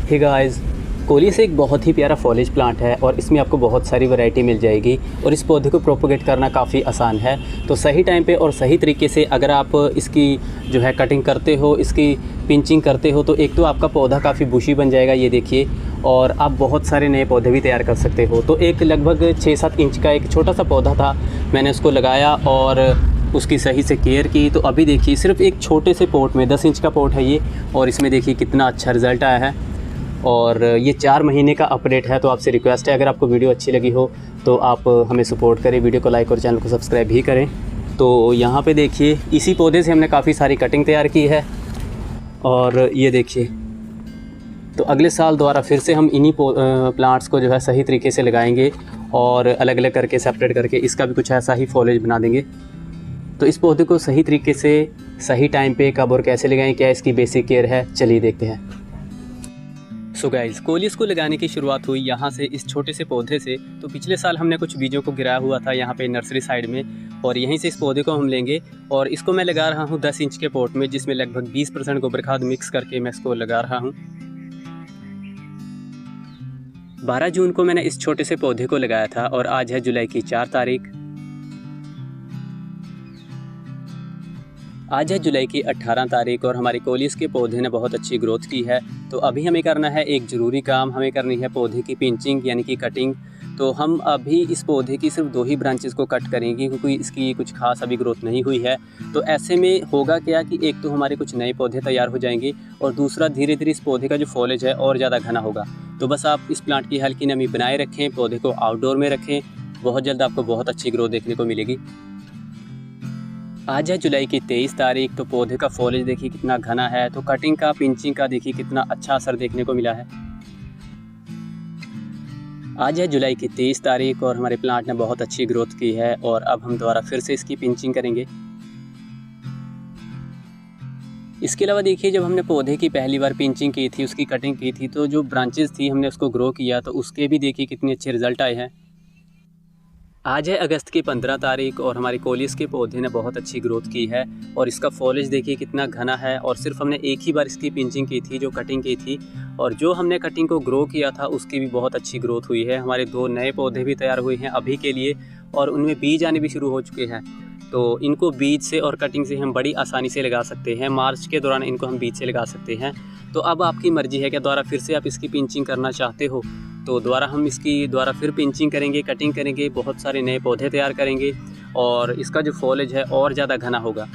Hey guys, coleus एक बहुत ही प्यारा फॉलेज प्लांट है और इसमें आपको बहुत सारी वैरायटी मिल जाएगी और इस पौधे को प्रोपोगेट करना काफ़ी आसान है। तो सही टाइम पे और सही तरीके से अगर आप इसकी जो है कटिंग करते हो, इसकी पिंचिंग करते हो, तो एक तो आपका पौधा काफ़ी बुशी बन जाएगा, ये देखिए, और आप बहुत सारे नए पौधे भी तैयार कर सकते हो। तो एक लगभग 6-7 इंच का एक छोटा सा पौधा था, मैंने उसको लगाया और उसकी सही से केयर की। तो अभी देखिए सिर्फ एक छोटे से पॉट में, 10 इंच का पॉट है ये, और इसमें देखिए कितना अच्छा रिज़ल्ट आया है। और ये 4 महीने का अपडेट है। तो आपसे रिक्वेस्ट है, अगर आपको वीडियो अच्छी लगी हो तो आप हमें सपोर्ट करें, वीडियो को लाइक और चैनल को सब्सक्राइब भी करें। तो यहाँ पे देखिए इसी पौधे से हमने काफ़ी सारी कटिंग तैयार की है और ये देखिए। तो अगले साल दोबारा फिर से हम इन्हीं प्लांट्स को जो है सही तरीके से लगाएंगे और अलग अलग करके सेपरेट करके इसका भी कुछ ऐसा ही फॉलेज बना देंगे। तो इस पौधे को सही तरीके से सही टाइम पे कब और कैसे लगाएं, क्या इसकी बेसिक केयर है, चलिए देखते हैं। सो गाइस, कोलियस को लगाने की शुरुआत हुई यहाँ से, इस छोटे से पौधे से। तो पिछले साल हमने कुछ बीजों को गिराया हुआ था यहाँ पे नर्सरी साइड में, और यहीं से इस पौधे को हम लेंगे और इसको मैं लगा रहा हूँ 10 इंच के पॉट में, जिसमें लगभग 20% गोबर खाद मिक्स करके मैं इसको लगा रहा हूँ। 12 जून को मैंने इस छोटे से पौधे को लगाया था और आज है जुलाई की 4 तारीख। आज है जुलाई की 18 तारीख और हमारी कोलियस के पौधे ने बहुत अच्छी ग्रोथ की है। तो अभी हमें करना है एक ज़रूरी काम, हमें करनी है पौधे की पिंचिंग यानी कि कटिंग। तो हम अभी इस पौधे की सिर्फ 2 ही ब्रांचेस को कट करेंगे क्योंकि इसकी कुछ खास अभी ग्रोथ नहीं हुई है। तो ऐसे में होगा क्या कि एक तो हमारे कुछ नए पौधे तैयार हो जाएंगे और दूसरा धीरे धीरे इस पौधे का जो फॉलेज है और ज़्यादा घना होगा। तो बस आप इस प्लांट की हल्की नमी बनाए रखें, पौधे को आउटडोर में रखें, बहुत जल्द आपको बहुत अच्छी ग्रोथ देखने को मिलेगी। आज है जुलाई की 23 तारीख। तो पौधे का फॉलेज देखिए कितना घना है, तो कटिंग का, पिंचिंग का देखिए कितना अच्छा असर देखने को मिला है। आज है जुलाई की 23 तारीख और हमारे प्लांट ने बहुत अच्छी ग्रोथ की है और अब हम दोबारा फिर से इसकी पिंचिंग करेंगे। इसके अलावा देखिए, जब हमने पौधे की पहली बार पिंचिंग की थी, उसकी कटिंग की थी, तो जो ब्रांचेस थी हमने उसको ग्रो किया, तो उसके भी देखिए कितने अच्छे रिजल्ट आए हैं। आज है अगस्त की 15 तारीख और हमारी कोलियस के पौधे ने बहुत अच्छी ग्रोथ की है और इसका फॉलेज देखिए कितना घना है। और सिर्फ हमने एक ही बार इसकी पिंचिंग की थी, जो कटिंग की थी, और जो हमने कटिंग को ग्रो किया था उसकी भी बहुत अच्छी ग्रोथ हुई है। हमारे 2 नए पौधे भी तैयार हुए हैं अभी के लिए और उनमें बीज आने भी शुरू हो चुके हैं। तो इनको बीज से और कटिंग से हम बड़ी आसानी से लगा सकते हैं। मार्च के दौरान इनको हम बीज से लगा सकते हैं। तो अब आपकी मर्ज़ी है कि दोबारा फिर से आप इसकी पिंचिंग करना चाहते हो तो दोबारा हम इसकी दोबारा फिर पिंचिंग करेंगे, कटिंग करेंगे, बहुत सारे नए पौधे तैयार करेंगे और इसका जो फॉलेज है और ज़्यादा घना होगा।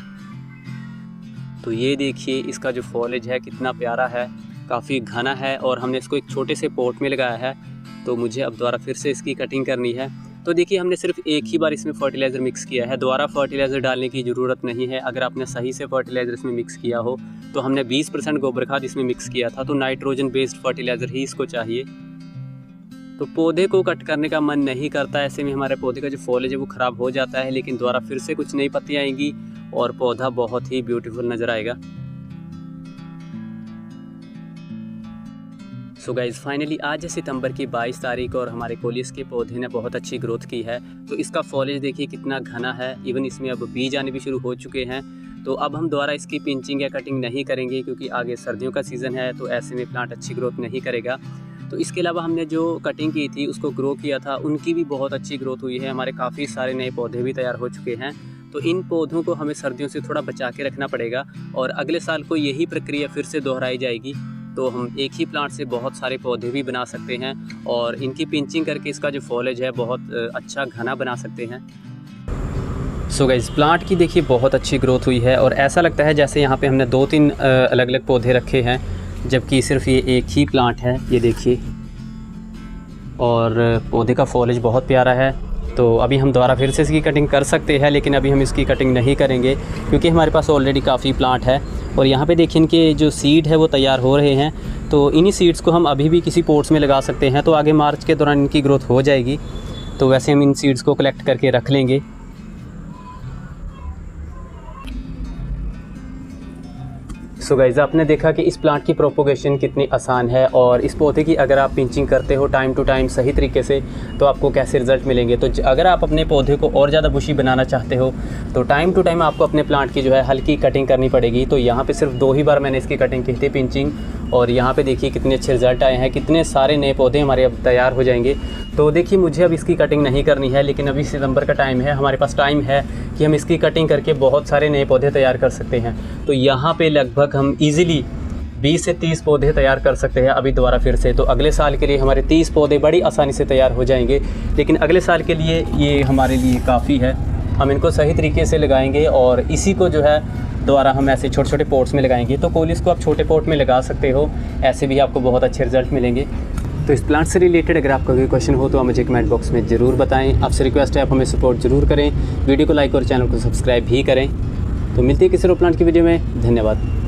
तो ये देखिए इसका जो फॉलेज है कितना प्यारा है, काफ़ी घना है और हमने इसको एक छोटे से पॉट में लगाया है। तो मुझे अब दोबारा फिर से इसकी कटिंग करनी है। तो देखिए हमने सिर्फ एक ही बार इसमें फर्टिलाइज़र मिक्स किया है, दोबारा फर्टिलाइज़र डालने की ज़रूरत नहीं है। अगर आपने सही से फर्टिलाइज़र इसमें मिक्स किया हो तो हमने 20% गोबर खाद इसमें मिक्स किया था, तो नाइट्रोजन बेस्ड फर्टिलाइज़र ही इसको चाहिए। तो पौधे को कट करने का मन नहीं करता, ऐसे में हमारे पौधे का जो फॉलेज है वो ख़राब हो जाता है, लेकिन दोबारा फिर से कुछ नई पत्तियाँ आएंगी और पौधा बहुत ही ब्यूटीफुल नज़र आएगा। सो गाइज़, फाइनली आज है सितंबर की 22 तारीख और हमारे कोलियस के पौधे ने बहुत अच्छी ग्रोथ की है। तो इसका फॉलेज देखिए कितना घना है, इवन इसमें अब बीज आने भी शुरू हो चुके हैं। तो अब हम दोबारा इसकी पिंचिंग या कटिंग नहीं करेंगे क्योंकि आगे सर्दियों का सीज़न है, तो ऐसे में प्लांट अच्छी ग्रोथ नहीं करेगा। तो इसके अलावा हमने जो कटिंग की थी, उसको ग्रो किया था, उनकी भी बहुत अच्छी ग्रोथ हुई है। हमारे काफ़ी सारे नए पौधे भी तैयार हो चुके हैं। तो इन पौधों को हमें सर्दियों से थोड़ा बचा के रखना पड़ेगा और अगले साल को यही प्रक्रिया फिर से दोहराई जाएगी। तो हम एक ही प्लांट से बहुत सारे पौधे भी बना सकते हैं और इनकी पिंचिंग करके इसका जो फॉलेज है बहुत अच्छा घना बना सकते हैं। सो गाइस, प्लांट की देखिए बहुत अच्छी ग्रोथ हुई है और ऐसा लगता है जैसे यहाँ पे हमने 2-3 अलग अलग पौधे रखे हैं, जबकि सिर्फ ये एक ही प्लांट है, ये देखिए। और पौधे का फॉलेज बहुत प्यारा है। तो अभी हम दोबारा फिर से इसकी कटिंग कर सकते हैं, लेकिन अभी हम इसकी कटिंग नहीं करेंगे क्योंकि हमारे पास ऑलरेडी काफ़ी प्लांट है। और यहाँ पे देखिए इनके जो सीड है वो तैयार हो रहे हैं, तो इन्हीं सीड्स को हम अभी भी किसी पोट्स में लगा सकते हैं। तो आगे मार्च के दौरान इनकी ग्रोथ हो जाएगी, तो वैसे हम इन सीड्स को कलेक्ट करके रख लेंगे। सो गाइस, आपने देखा कि इस प्लांट की प्रोपोगेशन कितनी आसान है और इस पौधे की अगर आप पिंचिंग करते हो टाइम टू टाइम सही तरीके से तो आपको कैसे रिज़ल्ट मिलेंगे। तो अगर आप अपने पौधे को और ज़्यादा बुशी बनाना चाहते हो तो टाइम टू टाइम आपको अपने प्लांट की जो है हल्की कटिंग करनी पड़ेगी। तो यहाँ पे सिर्फ 2 ही बार मैंने इसकी कटिंग की थी पिंचिंग, और यहाँ पे देखिए कितने अच्छे रिज़ल्ट आए हैं, कितने सारे नए पौधे हमारे अब तैयार हो जाएंगे। तो देखिए मुझे अब इसकी कटिंग नहीं करनी है, लेकिन अभी सितंबर का टाइम है, हमारे पास टाइम है कि हम इसकी कटिंग करके बहुत सारे नए पौधे तैयार कर सकते हैं। तो यहाँ पे लगभग हम ईज़िली 20 से 30 पौधे तैयार कर सकते हैं अभी दोबारा फिर से। तो अगले साल के लिए हमारे 30 पौधे बड़ी आसानी से तैयार हो जाएंगे, लेकिन अगले साल के लिए ये हमारे लिए काफ़ी है। हम इनको सही तरीके से लगाएंगे और इसी को जो है दोबारा हम ऐसे छोटे छोटे पॉट्स में लगाएंगे। तो कोलिस को आप छोटे पॉट में लगा सकते हो, ऐसे भी आपको बहुत अच्छे रिजल्ट मिलेंगे। तो इस प्लांट से रिलेटेड अगर आपका कोई क्वेश्चन हो तो आप मुझे कमेंट बॉक्स में ज़रूर बताएं। आपसे रिक्वेस्ट है आप हमें सपोर्ट ज़रूर करें, वीडियो को लाइक और चैनल को सब्सक्राइब भी करें। तो मिलते हैं किसी और प्लांट की वीडियो में। धन्यवाद।